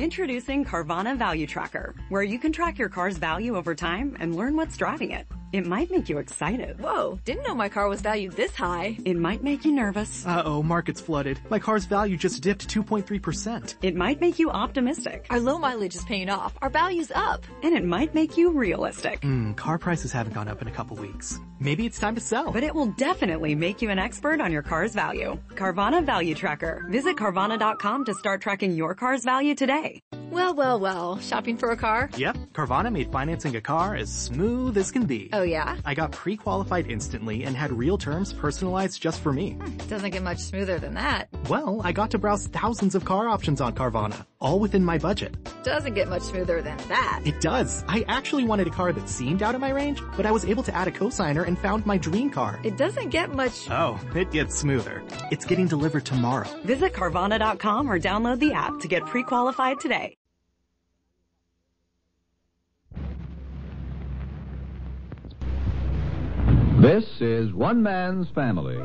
Introducing Carvana Value Tracker, where you can track your car's value over time and learn what's driving it. It might make you excited. Whoa, didn't know my car was valued this high. It might make you nervous. Uh-oh, market's flooded. My car's value just dipped 2.3%. It might make you optimistic. Our low mileage is paying off. Our value's up. And it might make you realistic. Car prices haven't gone up in a couple weeks. Maybe it's time to sell. But it will definitely make you an expert on your car's value. Carvana Value Tracker. Visit Carvana.com to start tracking your car's value today. Well. Shopping for a car? Yep, Carvana made financing a car as smooth as can be. Oh, yeah? I got pre-qualified instantly and had real terms personalized just for me. Doesn't get much smoother than that. Well, I got to browse thousands of car options on Carvana, all within my budget. Doesn't get much smoother than that. It does. I actually wanted a car that seemed out of my range, but I was able to add a cosigner and found my dream car. It doesn't get much... Oh, it gets smoother. It's getting delivered tomorrow. Visit Carvana.com or download the app to get pre-qualified today. This is One Man's Family.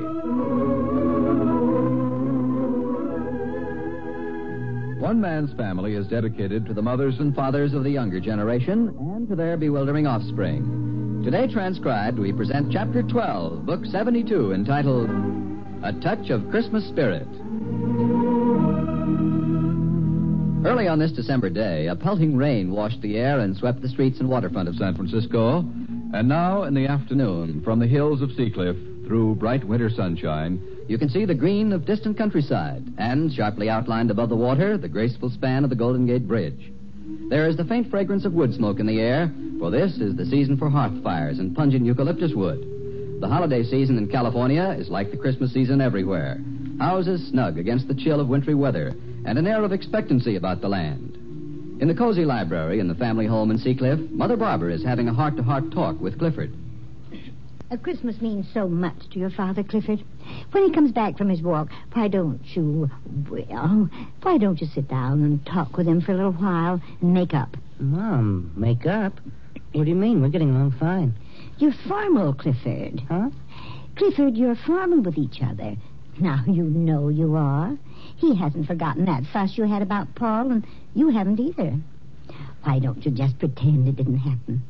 One Man's Family is dedicated to the mothers and fathers of the younger generation and to their bewildering offspring. Today transcribed, we present Chapter 12, Book 72, entitled A Touch of Christmas Spirit. Early on this December day, a pelting rain washed the air and swept the streets and waterfront of San Francisco. And now, in the afternoon, from the hills of Seacliff, through bright winter sunshine, you can see the green of distant countryside, and, sharply outlined above the water, the graceful span of the Golden Gate Bridge. There is the faint fragrance of wood smoke in the air, for this is the season for hearth fires and pungent eucalyptus wood. The holiday season in California is like the Christmas season everywhere. Houses snug against the chill of wintry weather, and an air of expectancy about the land. In the cozy library in the family home in Seacliff, Mother Barbara is having a heart-to-heart talk with Clifford. Christmas means so much to your father, Clifford. When he comes back from his walk, why don't you sit down and talk with him for a little while and make up? Mom, make up? What do you mean? We're getting along fine. You're formal, Clifford. Huh? Clifford, you're formal with each other. Now, you know you are. He hasn't forgotten that fuss you had about Paul, and you haven't either. Why don't you just pretend it didn't happen?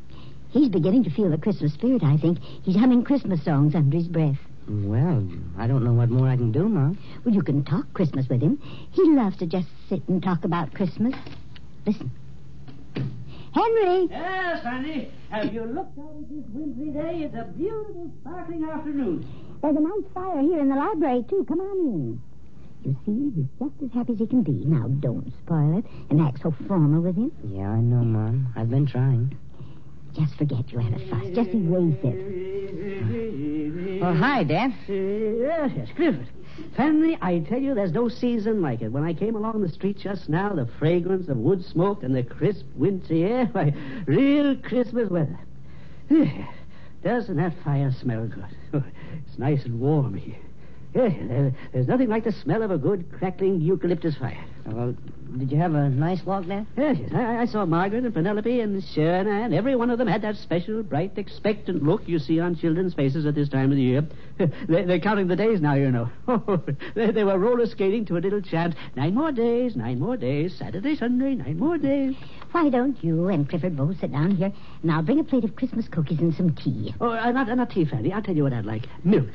He's beginning to feel the Christmas spirit, I think. He's humming Christmas songs under his breath. Well, I don't know what more I can do, Mom. Well, you can talk Christmas with him. He loves to just sit and talk about Christmas. Listen. Henry! Yes, Fanny. Have you looked out at this wintry day? It's a beautiful, sparkling afternoon. There's a nice fire here in the library, too. Come on in. You see, he's just as happy as he can be. Now, don't spoil it and act so formal with him. Yeah, I know, Mom. I've been trying. Just forget you had a fuss. Just erase it. Oh, hi, Dad. Yes, Clifford. Fanny, I tell you, there's no season like it. When I came along the street just now, the fragrance of wood smoke and the crisp wintry air, why, real Christmas weather. Doesn't that fire smell good? It's nice and warm here. There's nothing like the smell of a good, crackling eucalyptus fire. Well, did you have a nice walk, Dad? Yes. I saw Margaret and Penelope and Shirna, and every one of them had that special, bright, expectant look you see on children's faces at this time of the year. They're counting the days now, you know. They were roller skating to a little chant, 9 more days, Saturday, Sunday, 9 more days. Why don't you and Clifford both sit down here, and I'll bring a plate of Christmas cookies and some tea. Oh, not tea, Fanny. I'll tell you what I'd like. Milk,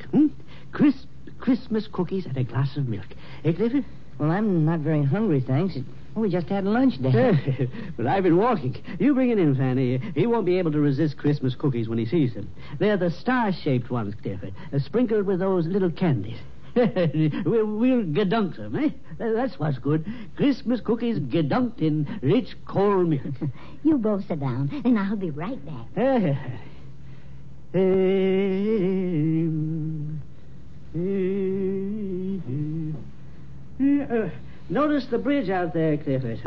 Crisp Christmas cookies and a glass of milk. Eh, Clifford? Well, I'm not very hungry, thanks. We just had lunch, Dad. But I've been walking. You bring it in, Fanny. He won't be able to resist Christmas cookies when he sees them. They're the star-shaped ones, Clifford, sprinkled with those little candies. we'll gedunk them, eh? That's what's good. Christmas cookies gedunked in rich cold milk. You both sit down, and I'll be right back. Notice the bridge out there, Clifford.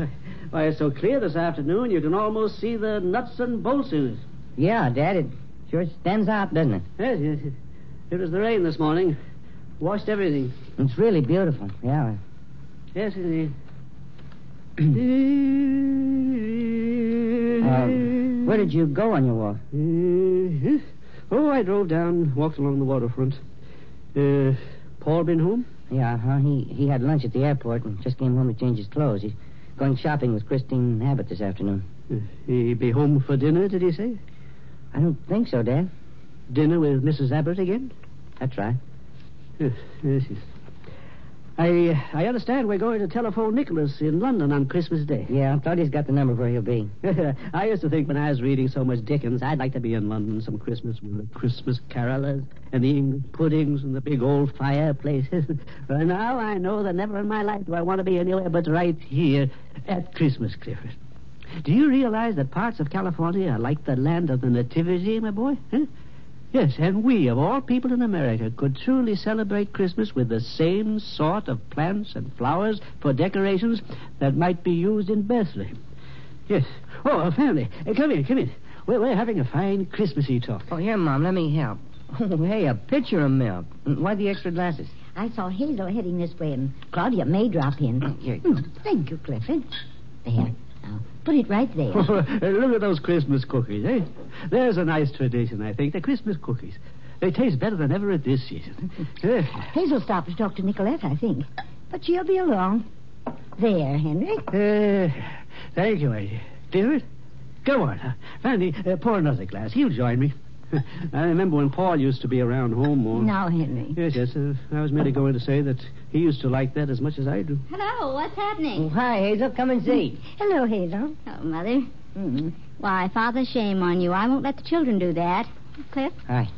Why, it's so clear this afternoon you can almost see the nuts and bolts in it. Yeah, Dad, it sure stands out, doesn't it? Yes. It was the rain this morning. Washed everything. It's really beautiful, yeah. Yes, indeed. Where did you go on your walk? Oh, I drove down, walked along the waterfront. Paul been home? Yeah, he had lunch at the airport and just came home to change his clothes. Going shopping with Christine Abbott this afternoon. He be home for dinner, did he say? I don't think so, Dad. Dinner with Mrs. Abbott again? That's right. Yes. I understand we're going to telephone Nicholas in London on Christmas Day. Yeah, I thought he's got the number where he'll be. I used to think when I was reading so much Dickens, I'd like to be in London some Christmas with the Christmas carolers and the English puddings and the big old fireplaces. But now I know that never in my life do I want to be anywhere but right here at Christmas, Clifford. Do you realize that parts of California are like the land of the Nativity, my boy? Huh? Yes, and we, of all people in America, could truly celebrate Christmas with the same sort of plants and flowers for decorations that might be used in Bethlehem. Yes. Oh, family, come in. We're having a fine Christmassy talk. Oh, here, Mom, let me help. Oh, hey, a pitcher of milk. Why the extra glasses? I saw Hazel heading this way, and Claudia may drop in. Here. Thank you, Clifford. There. Now, put it right there. Look at those Christmas cookies, eh? There's a nice tradition, I think. The Christmas cookies. They taste better than ever at this season. Hazel stopped to talk to Nicolette, I think. But she'll be along. There, Henry. Thank you, Eddie. Clifford, go on. Fanny, pour another glass. He'll join me. I remember when Paul used to be around home more. Now, Henry. Yes. I was merely going to say that he used to like that as much as I do. Hello, what's happening? Oh, hi, Hazel. Come and see. Hello, Hazel. Oh, Mother. Why, Father, shame on you. I won't let the children do that. Cliff? Hi.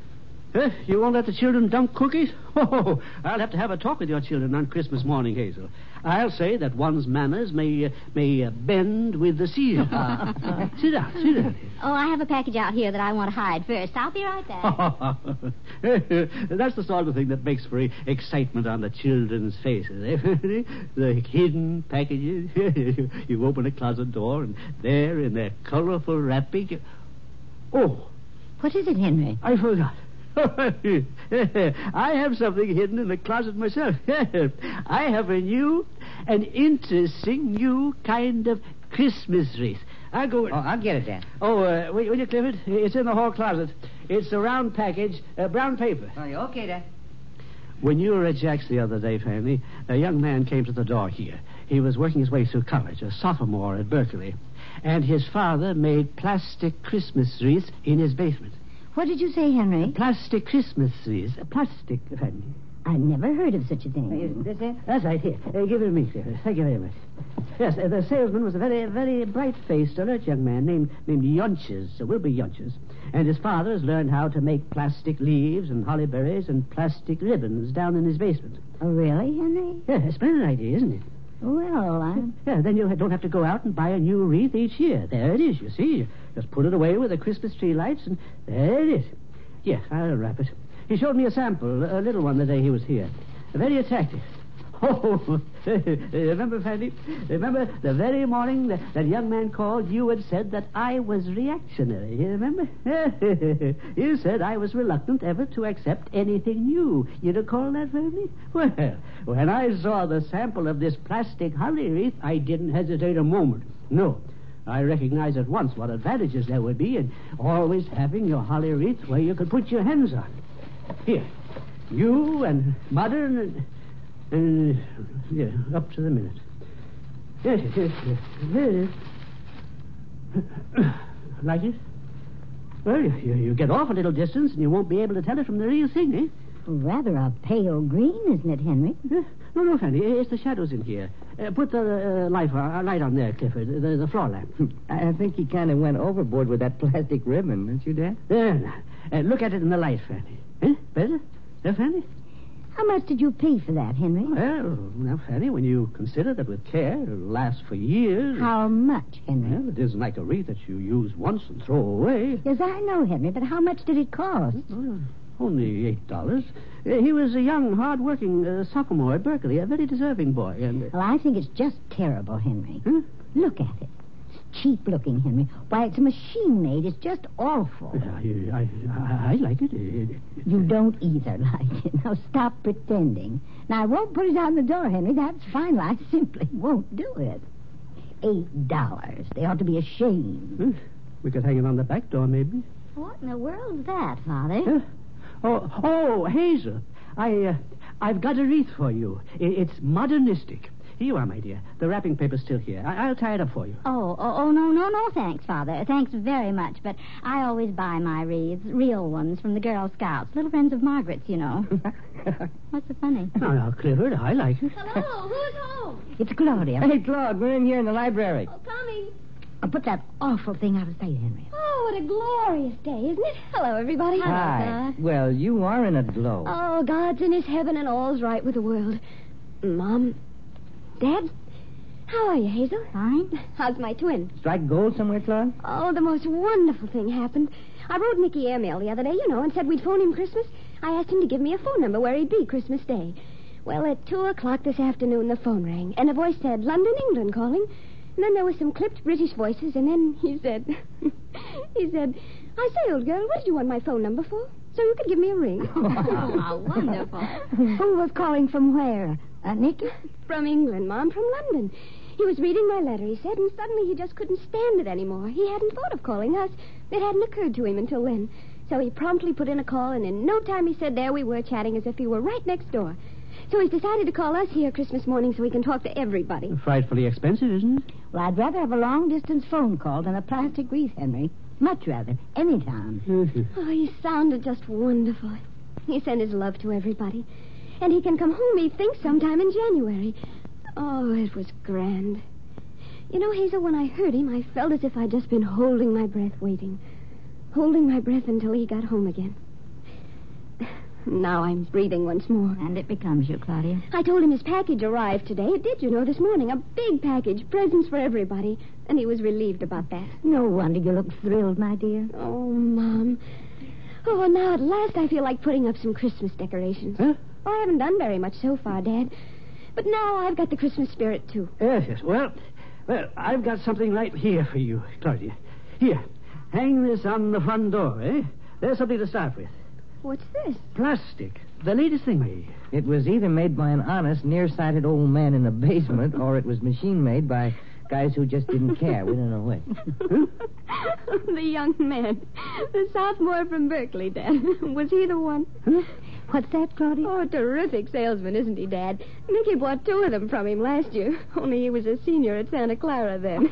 You won't let the children dunk cookies? Oh, I'll have to have a talk with your children on Christmas morning, Hazel. I'll say that one's manners may bend with the season. Sit down. Oh, I have a package out here that I want to hide first. I'll be right back. That's the sort of thing that makes for excitement on the children's faces, eh? The hidden packages. You open a closet door, and there in their colorful wrapping... Oh! What is it, Henry? I forgot. I have something hidden in the closet myself. I have a new and interesting new kind of Christmas wreath. I'll go... Oh, I'll get it, Dad. Oh, will you, Clifford? It's in the hall closet. It's a round package, brown paper. Oh, okay, Dad. When you were at Jack's the other day, Fanny, a young man came to the door here. He was working his way through college, a sophomore at Berkeley. And his father made plastic Christmas wreaths in his basement. What did you say, Henry? Plastic Christmas wreaths. Plastic, Fanny. I never heard of such a thing. Is this it? That's right. Here, give it to me, Clifford. Thank you very much. Yes, the salesman was a very, very bright-faced, alert young man named Yonches, Wilbur Yonches. And his father has learned how to make plastic leaves and holly berries and plastic ribbons down in his basement. Oh, really, Henry? Yeah, a splendid idea, isn't it? Well, Yeah, then you don't have to go out and buy a new wreath each year. There it is, you see. You just put it away with the Christmas tree lights, and there it is. Yes, I'll wrap it. He showed me a sample, a little one, the day he was here. Very attractive. Oh, remember, Fanny? Remember the very morning that young man called, you had said that I was reactionary. You remember? You said I was reluctant ever to accept anything new. You recall that, Fanny? Well, when I saw the sample of this plastic holly wreath, I didn't hesitate a moment. No. I recognized at once what advantages there would be in always having your holly wreath where you could put your hands on. Here. You and Mother and yeah, up to the minute. Yes. There it is. Like it? Well, you get off a little distance and you won't be able to tell it from the real thing, eh? rather a pale green, isn't it, Henry? No, Fanny. It's the shadows in here. Put the light on there, Clifford. The floor lamp. I think he kind of went overboard with that plastic ribbon, didn't you, Dad? There. Look at it in the light, Fanny. Better? There, Fanny? How much did you pay for that, Henry? Well, now, Fanny, when you consider that with care it'll last for years... How much, Henry? Well, it isn't like a wreath that you use once and throw away. Yes, I know, Henry, but how much did it cost? Only $8. He was a young, hard-working sophomore at Berkeley, a very deserving boy, and... Well, I think it's just terrible, Henry. Huh? Look at it. It's cheap-looking, Henry. Why, it's a machine-made. It's just awful. I like it. You don't either like it. Now, stop pretending. Now, I won't put it on the door, Henry. That's final. I simply won't do it. $8. They ought to be ashamed. We could hang it on the back door, maybe. What in the world's that, Father? Oh, Hazel. I've got a wreath for you. It's modernistic. Here you are, my dear. The wrapping paper's still here. I'll tie it up for you. Oh, no, thanks, Father. Thanks very much, but I always buy my wreaths, real ones, from the Girl Scouts, little friends of Margaret's, you know. What's so funny? No, Clifford, I like it. Hello, who's home? It's Claudia. Hey, Claude, we're in here in the library. Oh, coming. Put that awful thing out of sight, Henry. Oh, what a glorious day, isn't it? Hello, everybody. Hi. Well, you are in a glow. Oh, God's in his heaven and all's right with the world. Mom, Dad, how are you, Hazel? Fine. How's my twin? Strike gold somewhere, Claude? Oh, the most wonderful thing happened. I wrote Nicky airmail the other day, and said we'd phone him Christmas. I asked him to give me a phone number where he'd be Christmas Day. Well, at 2:00 this afternoon, the phone rang, and a voice said, London, England, calling. And then there were some clipped British voices, and then he said, I say, old girl, what did you want my phone number for? So you could give me a ring. Oh, how wonderful. Who was calling from where? Nicky? From England, Mom, from London. He was reading my letter, he said, and suddenly he just couldn't stand it anymore. He hadn't thought of calling us. It hadn't occurred to him until then. So he promptly put in a call, and in no time he said there we were chatting as if he were right next door. So he's decided to call us here Christmas morning so he can talk to everybody. Frightfully expensive, isn't it? Well, I'd rather have a long-distance phone call than a plastic wreath, Henry. Much rather. Anytime. Oh, he sounded just wonderful. He sent his love to everybody. And he can come home, he thinks, sometime in January. Oh, it was grand. You know, Hazel, when I heard him, I felt as if I'd just been holding my breath, waiting. Holding my breath until he got home again. Now I'm breathing once more. And it becomes you, Claudia. I told him his package arrived today. It did, this morning. A big package. Presents for everybody. And he was relieved about that. No wonder you look thrilled, my dear. Oh, Mom. Oh, and now at last I feel like putting up some Christmas decorations. Huh? Oh, I haven't done very much so far, Dad. But now I've got the Christmas spirit, too. Yes. Well, I've got something right here for you, Claudia. Here, hang this on the front door, eh? There's something to start with. What's this? Plastic. The latest thing, made. It was either made by an honest, nearsighted old man in a basement, or it was machine-made by guys who just didn't care. We don't know which. The young man. The sophomore from Berkeley, Dad. Was he the one? Huh? What's that, Claudia? Oh, a terrific salesman, isn't he, Dad? Nicky bought 2 of them from him last year. Only he was a senior at Santa Clara then.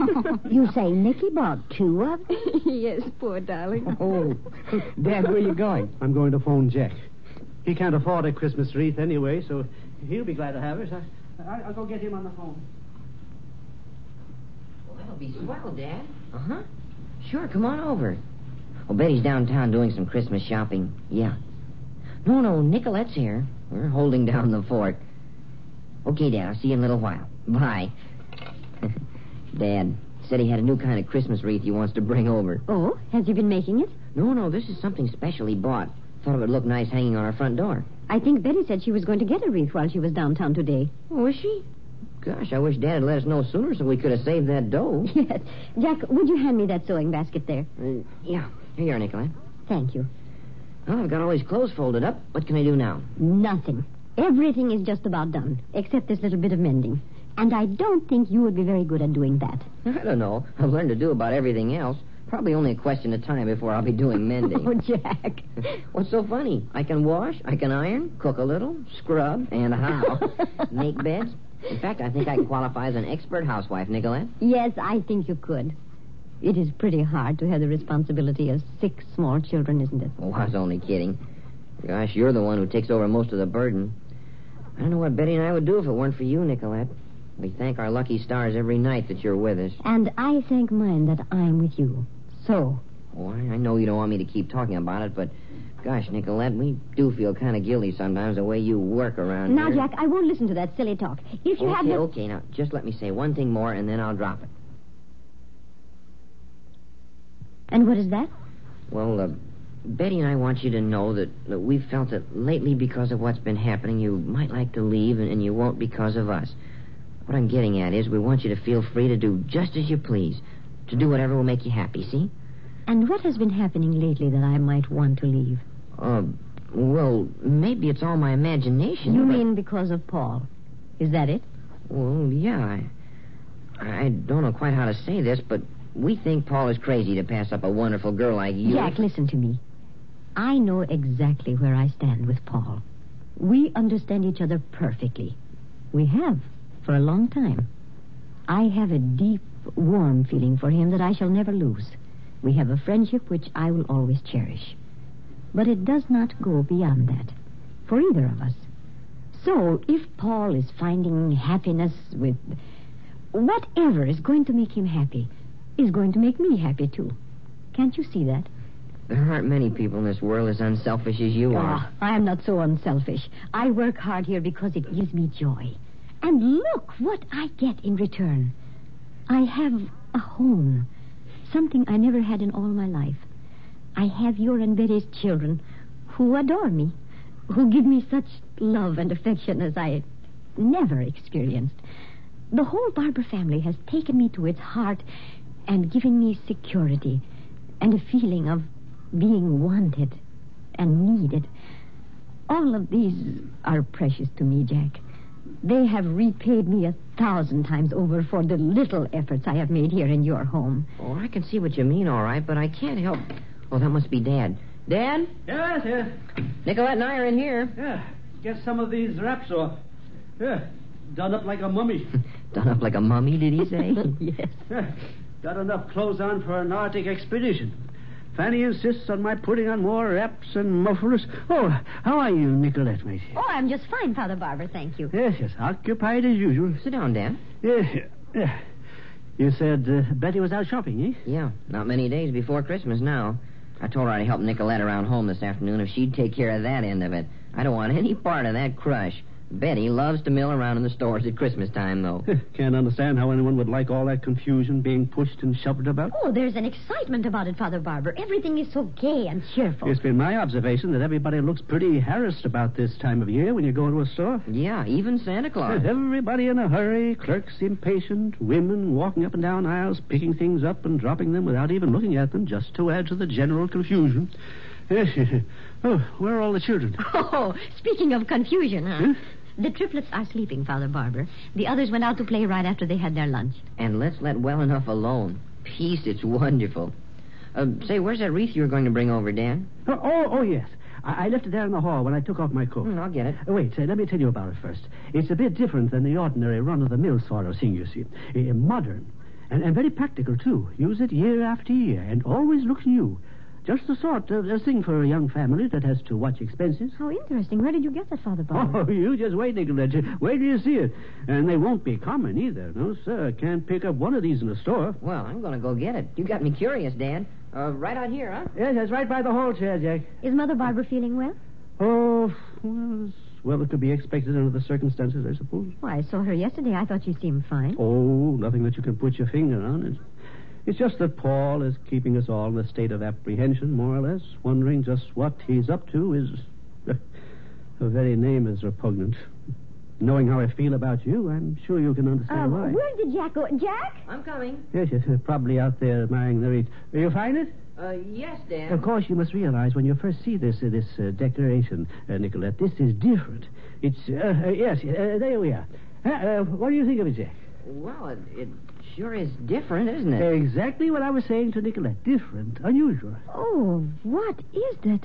You say Nicky bought 2 of them? Yes, poor darling. Oh, Dad, where are you going? I'm going to phone Jack. He can't afford a Christmas wreath anyway, so he'll be glad to have it. I'll go get him on the phone. Well, that'll be swell, Dad. Uh-huh. Sure, come on over. Oh, Betty's downtown doing some Christmas shopping. Yeah. No, Nicolette's here. We're holding down the fort. Okay, Dad, I'll see you in a little while. Bye. Dad said he had a new kind of Christmas wreath he wants to bring over. Oh, has he been making it? No, this is something special he bought. Thought it would look nice hanging on our front door. I think Betty said she was going to get a wreath while she was downtown today. Oh, is she? Gosh, I wish Dad had let us know sooner so we could have saved that dough. Yes. Jack, would you hand me that sewing basket there? Yeah. Here you are, Nicolette. Thank you. Well, I've got all these clothes folded up. What can I do now? Nothing. Everything is just about done, except this little bit of mending. And I don't think you would be very good at doing that. I don't know. I've learned to do about everything else. Probably only a question of time before I'll be doing mending. Oh, Jack. What's so funny? I can wash, I can iron, cook a little, scrub, and how? Make beds. In fact, I think I can qualify as an expert housewife, Nicolette. Yes, I think you could. It is pretty hard to have the responsibility of 6 small children, isn't it? Oh, I was only kidding. Gosh, you're the one who takes over most of the burden. I don't know what Betty and I would do if it weren't for you, Nicolette. We thank our lucky stars every night that you're with us. And I thank mine that I'm with you. So? Oh, I know you don't want me to keep talking about it, but gosh, Nicolette, we do feel kind of guilty sometimes the way you work around now, here. Jack, I won't listen to that silly talk. If you had... Okay, now, just let me say one thing more, and then I'll drop it. And what is that? Well, Betty and I want you to know that we've felt that lately because of what's been happening, you might like to leave, and you won't because of us. What I'm getting at is we want you to feel free to do just as you please, to do whatever will make you happy, see? And what has been happening lately that I might want to leave? Well, maybe it's all my imagination. You mean because of Paul? Is that it? Well, yeah. I don't know quite how to say this, but we think Paul is crazy to pass up a wonderful girl like you. Jack, listen to me. I know exactly where I stand with Paul. We understand each other perfectly. We have for a long time. I have a deep, warm feeling for him that I shall never lose. We have a friendship which I will always cherish. But it does not go beyond that, for either of us. So, if Paul is finding happiness with... whatever is going to make him happy is going to make me happy, too. Can't you see that? There aren't many people in this world as unselfish as you are. I am not so unselfish. I work hard here because it gives me joy. And look what I get in return. I have a home, something I never had in all my life. I have your and Betty's children who adore me, who give me such love and affection as I never experienced. The whole Barber family has taken me to its heart and given me security and a feeling of being wanted and needed. All of these are precious to me, Jack. They have repaid me 1,000 times over for the little efforts I have made here in your home. Oh, I can see what you mean, all right, but I can't help... Oh, that must be Dad. Dad? Yes. Nicolette and I are in here. Yeah, get some of these wraps off. Yeah, done up like a mummy. Done up like a mummy, did he say? Yes. Yeah, got enough clothes on for an Arctic expedition. Fanny insists on my putting on more wraps and mufflers. Oh, how are you, Nicolette, mate? Oh, I'm just fine, Father Barber, thank you. Yes, occupied as usual. Sit down, Dad. Yeah. You said Betty was out shopping, eh? Yeah, not many days before Christmas now. I told her I'd help Nicolette around home this afternoon if she'd take care of that end of it. I don't want any part of that crush. Betty loves to mill around in the stores at Christmas time, though. Can't understand how anyone would like all that confusion being pushed and shoved about. Oh, there's an excitement about it, Father Barber. Everything is so gay and cheerful. It's been my observation that everybody looks pretty harassed about this time of year when you go into a store. Yeah, even Santa Claus. Everybody in a hurry, clerks impatient, women walking up and down aisles, picking things up and dropping them without even looking at them, just to add to the general confusion. Oh, where are all the children? Oh, speaking of confusion, huh? The triplets are sleeping, Father Barber. The others went out to play right after they had their lunch. And let's let well enough alone. Peace, it's wonderful. Say, where's that wreath you were going to bring over, Dan? Oh, yes. I left it there in the hall when I took off my coat. I'll get it. Wait, let me tell you about it first. It's a bit different than the ordinary run-of-the-mill sort of thing, you see. Modern. And very practical, too. Use it year after year, and always looks new. Just the sort of thing for a young family that has to watch expenses. How interesting. Where did you get that, Father Barber? Oh, you just wait, Nicolette. Wait till you see it. And they won't be common either. No, sir. Can't pick up one of these in the store. Well, I'm going to go get it. You got me curious, Dan. Right out here, huh? Yes, that's right by the hall chair, Jack. Is Mother Barber feeling well? Oh, well, it could be expected under the circumstances, I suppose. Well, I saw her yesterday. I thought she seemed fine. Oh, nothing that you can put your finger on. It's just that Paul is keeping us all in a state of apprehension, more or less, wondering just what he's up to is... The very name is repugnant. Knowing how I feel about you, I'm sure you can understand why. Where did Jack go? Jack? I'm coming. Yes, probably out there admiring the wreath. You find it? Yes, Dan. Of course, you must realize when you first see this decoration, Nicolette, this is different. It's, yes, there we are. What do you think of it, Jack? Well, it sure is different, isn't it? Exactly what I was saying to Nicolette. Different, unusual. Oh, what is that?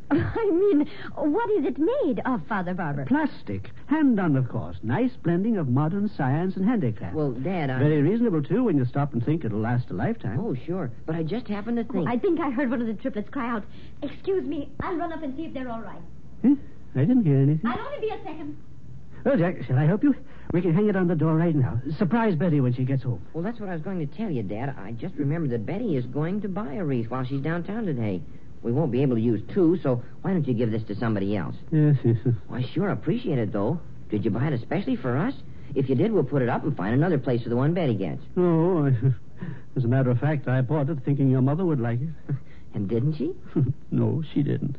I mean, what is it made of, Father Barber? Plastic. Hand done, of course. Nice blending of modern science and handicraft. Well, Dad, Very reasonable, too, when you stop and think it'll last a lifetime. Oh, sure. But I just happened to think... I think I heard one of the triplets cry out, "Excuse me, I'll run up and see if they're all right." I didn't hear anything. I'll only be a second. Well, Jack, shall I help you? We can hang it on the door right now. Surprise Betty when she gets home. Well, that's what I was going to tell you, Dad. I just remembered that Betty is going to buy a wreath while she's downtown today. We won't be able to use two, so why don't you give this to somebody else? Yes. Well, I sure appreciate it, though. Did you buy it especially for us? If you did, we'll put it up and find another place for the one Betty gets. Oh, as a matter of fact, I bought it thinking your mother would like it. And didn't she? No, she didn't.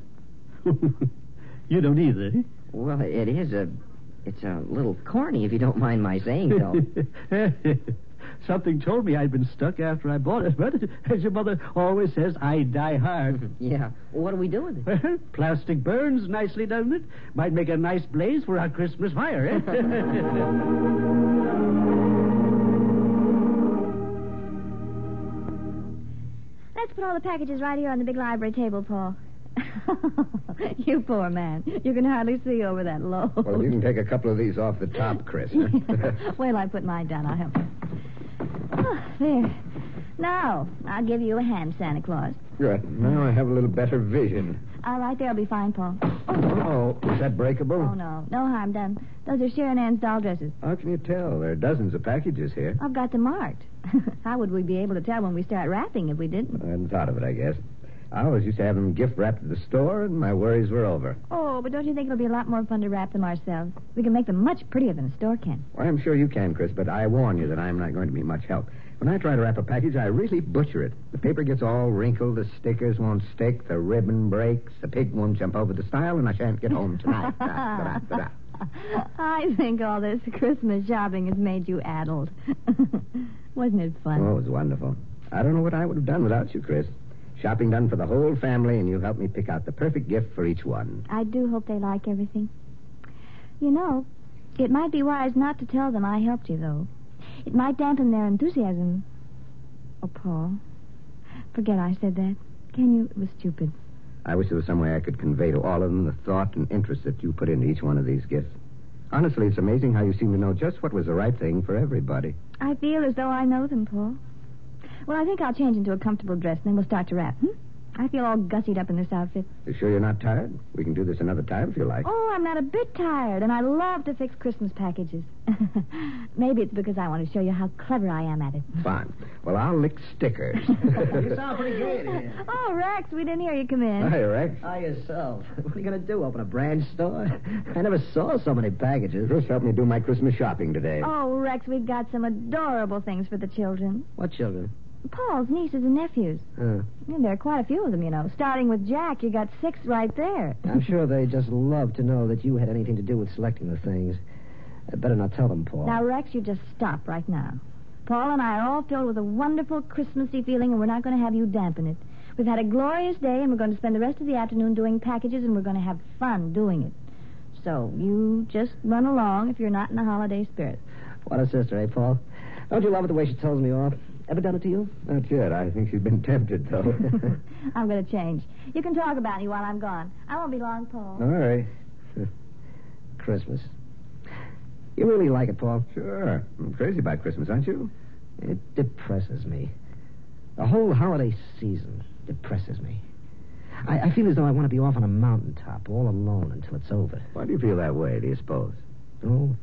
You don't either, eh? Well, it's a little corny, if you don't mind my saying so. Something told me I'd been stuck after I bought it, but as your mother always says, I die hard. Yeah. Well, what do we do with it? Well, plastic burns nicely, doesn't it? Might make a nice blaze for our Christmas fire, eh? Let's put all the packages right here on the big library table, Paul. You poor man. You can hardly see over that load. Well, you can take a couple of these off the top, Chris. Huh? Wait till I put mine down. I'll help you. Oh, there. Now, I'll give you a hand, Santa Claus. Good. Now I have a little better vision. All right, there'll be fine, Paul. Oh, is that breakable? Oh, no. No harm done. Those are Sharon Ann's doll dresses. How can you tell? There are dozens of packages here. I've got them marked. How would we be able to tell when we start wrapping if we didn't? I hadn't thought of it, I guess. I always used to have them gift wrapped at the store, and my worries were over. Oh, but don't you think it'll be a lot more fun to wrap them ourselves? We can make them much prettier than a store can. Well, I'm sure you can, Chris, but I warn you that I'm not going to be much help. When I try to wrap a package, I really butcher it. The paper gets all wrinkled, the stickers won't stick, the ribbon breaks, the pig won't jump over the stile, and I shan't get home tonight. I think all this Christmas shopping has made you addled. Wasn't it fun? Oh, it was wonderful. I don't know what I would have done without you, Chris. Shopping done for the whole family, and you helped me pick out the perfect gift for each one. I do hope they like everything. You know, it might be wise not to tell them I helped you, though. It might dampen their enthusiasm. Oh, Paul, forget I said that. Can you? It was stupid. I wish there was some way I could convey to all of them the thought and interest that you put into each one of these gifts. Honestly, it's amazing how you seem to know just what was the right thing for everybody. I feel as though I know them, Paul. Well, I think I'll change into a comfortable dress, and then we'll start to wrap. I feel all gussied up in this outfit. You sure you're not tired? We can do this another time if you like. Oh, I'm not a bit tired, and I love to fix Christmas packages. Maybe it's because I want to show you how clever I am at it. Fine. Well, I'll lick stickers. You sound pretty great here. Oh, Rex, we didn't hear you come in. Hi, Rex. Hi, yourself. What are you going to do, open a branch store? I never saw so many packages. Chris helped me do my Christmas shopping today. Oh, Rex, we've got some adorable things for the children. What children? Paul's nieces and nephews. Huh. And there are quite a few of them, you know. Starting with Jack, you got 6 right there. I'm sure they just love to know that you had anything to do with selecting the things. I better not tell them, Paul. Now, Rex, you just stop right now. Paul and I are all filled with a wonderful Christmassy feeling, and we're not going to have you dampen it. We've had a glorious day, and we're going to spend the rest of the afternoon doing packages, and we're going to have fun doing it. So you just run along if you're not in the holiday spirit. What a sister, eh, Paul? Don't you love it the way she tells me off? Ever done it to you? Not yet. I think she's been tempted, though. I'm going to change. You can talk about me while I'm gone. I won't be long, Paul. All right. Christmas. You really like it, Paul? Sure. I'm crazy about Christmas, aren't you? It depresses me. The whole holiday season depresses me. I feel as though I want to be off on a mountaintop, all alone until it's over. Why do you feel that way, do you suppose? Oh,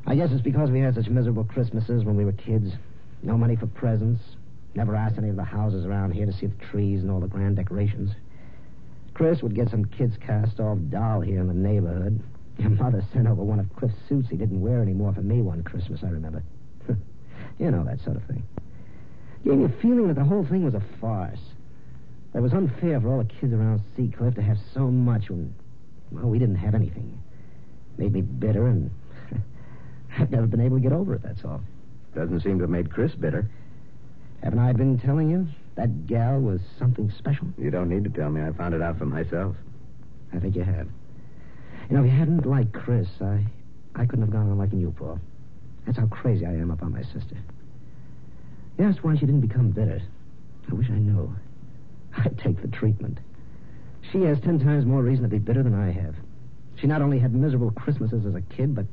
I guess it's because we had such miserable Christmases when we were kids. No money for presents. Never asked any of the houses around here to see the trees and all the grand decorations. Chris would get some kid's cast-off doll here in the neighborhood. Your mother sent over one of Cliff's suits he didn't wear anymore for me one Christmas, I remember. You know, that sort of thing. Gave me a feeling that the whole thing was a farce. That it was unfair for all the kids around Seacliff to have so much when, well, we didn't have anything. Made me bitter, and I've never been able to get over it, that's all. Doesn't seem to have made Chris bitter. Haven't I been telling you? That gal was something special. You don't need to tell me. I found it out for myself. I think you have. You know, if you hadn't liked Chris, I couldn't have gone on liking you, Paul. That's how crazy I am about my sister. You asked why she didn't become bitter. I wish I knew. I'd take the treatment. She has 10 times more reason to be bitter than I have. She not only had miserable Christmases as a kid, but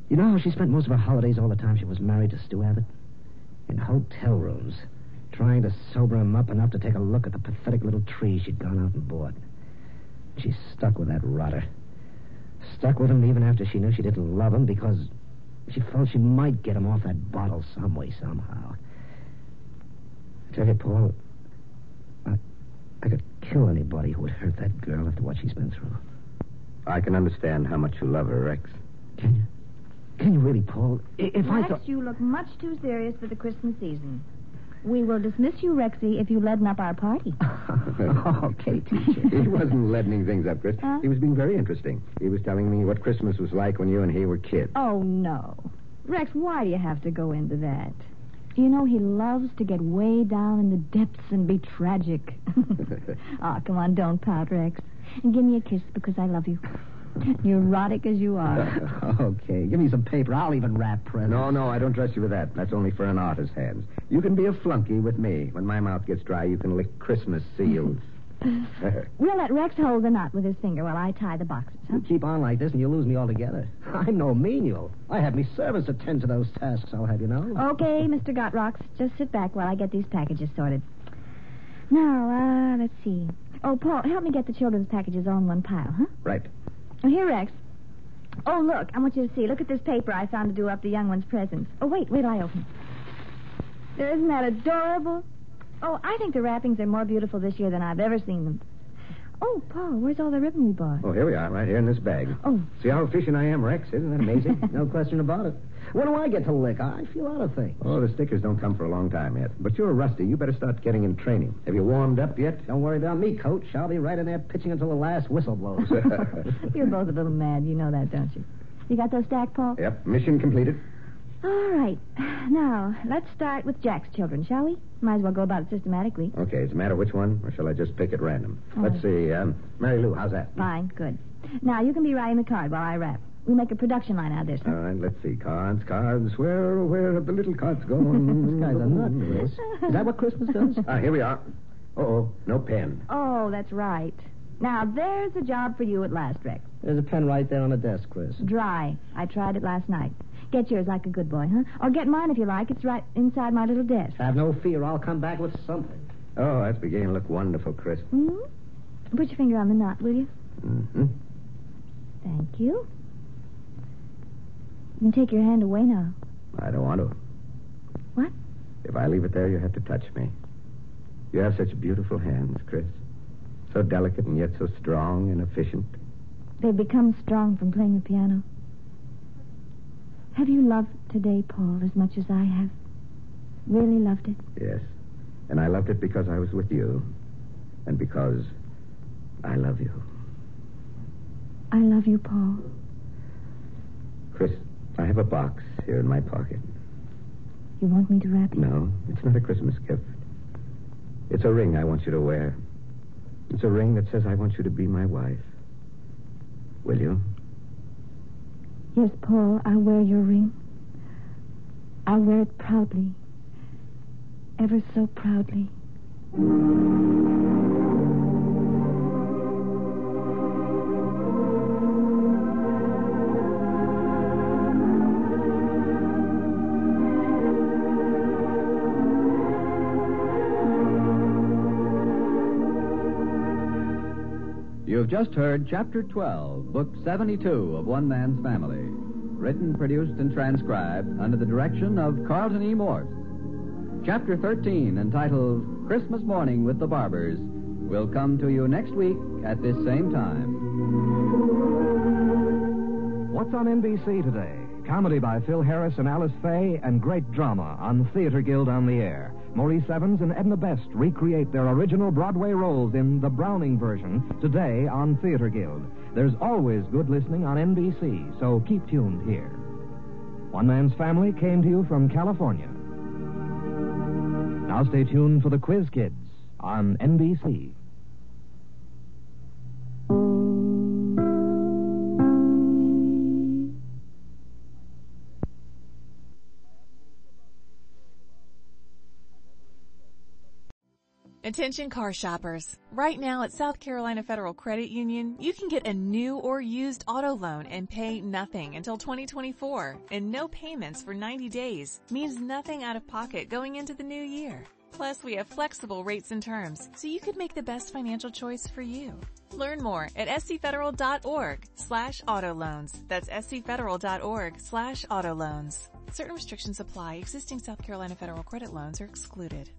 you know how she spent most of her holidays all the time she was married to Stu Abbott? In hotel rooms, trying to sober him up enough to take a look at the pathetic little tree she'd gone out and bought. She's stuck with that rotter. Stuck with him even after she knew she didn't love him because she felt she might get him off that bottle some way, somehow. I tell you, Paul, I could kill anybody who would hurt that girl after what she's been through. I can understand how much you love her, Rex. Can you? Can you really, Paul? If Rex, I thought... you look much too serious for the Christmas season. We will dismiss you, Rexy, if you leaden up our party. Okay, teacher. He wasn't leadening things up, Chris. Huh? He was being very interesting. He was telling me what Christmas was like when you and he were kids. Oh, no. Rex, why do you have to go into that? You know, he loves to get way down in the depths and be tragic. Oh, come on, don't pout, Rex. And give me a kiss because I love you. Neurotic as you are. Okay, give me some paper. I'll even wrap presents. No, I don't trust you with that. That's only for an artist's hands. You can be a flunky with me. When my mouth gets dry, you can lick Christmas seals. We'll let Rex hold the knot with his finger while I tie the boxes, huh? You keep on like this and you'll lose me altogether. I'm no menial. I have me servants attend to those tasks, I'll have you know. Okay, Mr. Gotrocks. Just sit back while I get these packages sorted. Now, let's see. Oh, Paul, help me get the children's packages all in one pile, huh? Right. And here, Rex. Oh, look, I want you to see. Look at this paper I found to do up the young one's presents. Oh, wait till I open it. Isn't that adorable? Oh, I think the wrappings are more beautiful this year than I've ever seen them. Oh, Paul, where's all the ribbon we bought? Oh, here we are, right here in this bag. Oh. See how efficient I am, Rex? Isn't that amazing? No question about it. When do I get to lick? I feel out of things. Oh, the stickers don't come for a long time yet. But you're rusty. You better start getting in training. Have you warmed up yet? Don't worry about me, Coach. I'll be right in there pitching until the last whistle blows. You're both a little mad. You know that, don't you? You got those stacked, Paul? Yep, mission completed. All right. Now, let's start with Jack's children, shall we? Might as well go about it systematically. Okay, does it matter which one, or shall I just pick at random? All Let's see. Mary Lou, how's that? Fine, good. Now, you can be writing the card while I wrap. We make a production line out of this. All right, let's see. Cards. Where have the little cards gone? This guy's a nut, Chris. Is that what Christmas does? Here we are. Uh-oh, no pen. Oh, that's right. Now, there's a job for you at last, Rex. There's a pen right there on the desk, Chris. Dry. I tried it last night. Get yours like a good boy, huh? Or get mine if you like. It's right inside my little desk. Have no fear. I'll come back with something. Oh, that's beginning to look wonderful, Chris. Mm-hmm. Put your finger on the knot, will you? Mm-hmm. Thank you. You can take your hand away now. I don't want to. What? If I leave it there, you have to touch me. You have such beautiful hands, Chris. So delicate and yet so strong and efficient. They've become strong from playing the piano. Have you loved today, Paul, as much as I have? Really loved it? Yes. And I loved it because I was with you. And because I love you. I love you, Paul. Chris, I have a box here in my pocket. You want me to wrap it? No, it's not a Christmas gift. It's a ring I want you to wear. It's a ring that says I want you to be my wife. Will you? Yes, Paul, I'll wear your ring. I'll wear it proudly. Ever so proudly. You've just heard Chapter 12, Book 72 of One Man's Family. Written, produced, and transcribed under the direction of Carlton E. Morse. Chapter 13, entitled Christmas Morning with the Barbers, will come to you next week at this same time. What's on NBC today? Comedy by Phil Harris and Alice Faye, and great drama on Theater Guild on the Air. Maurice Evans and Edna Best recreate their original Broadway roles in the Browning version today on Theater Guild. There's always good listening on NBC, so keep tuned here. One Man's Family came to you from California. Now stay tuned for the Quiz Kids on NBC. Attention car shoppers. Right now at South Carolina Federal Credit Union, you can get a new or used auto loan and pay nothing until 2024. And no payments for 90 days means nothing out of pocket going into the new year. Plus, we have flexible rates and terms, so you could make the best financial choice for you. Learn more at scfederal.org/auto loans. That's scfederal.org/auto loans. Certain restrictions apply. Existing South Carolina Federal Credit loans are excluded.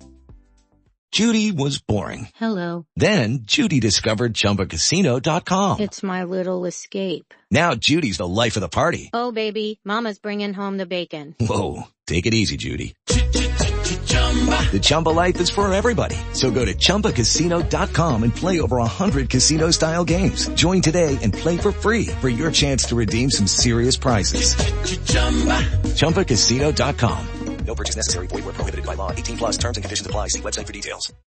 Judy was boring. Hello. Then Judy discovered ChumbaCasino.com. It's my little escape. Now Judy's the life of the party. Oh, baby, mama's bringing home the bacon. Whoa, take it easy, Judy. The Chumba life is for everybody. So go to ChumbaCasino.com and play over 100 casino-style games. Join today and play for free for your chance to redeem some serious prizes. ChumbaCasino.com. No purchase necessary. Void where prohibited by law. 18+ terms and conditions apply. See website for details.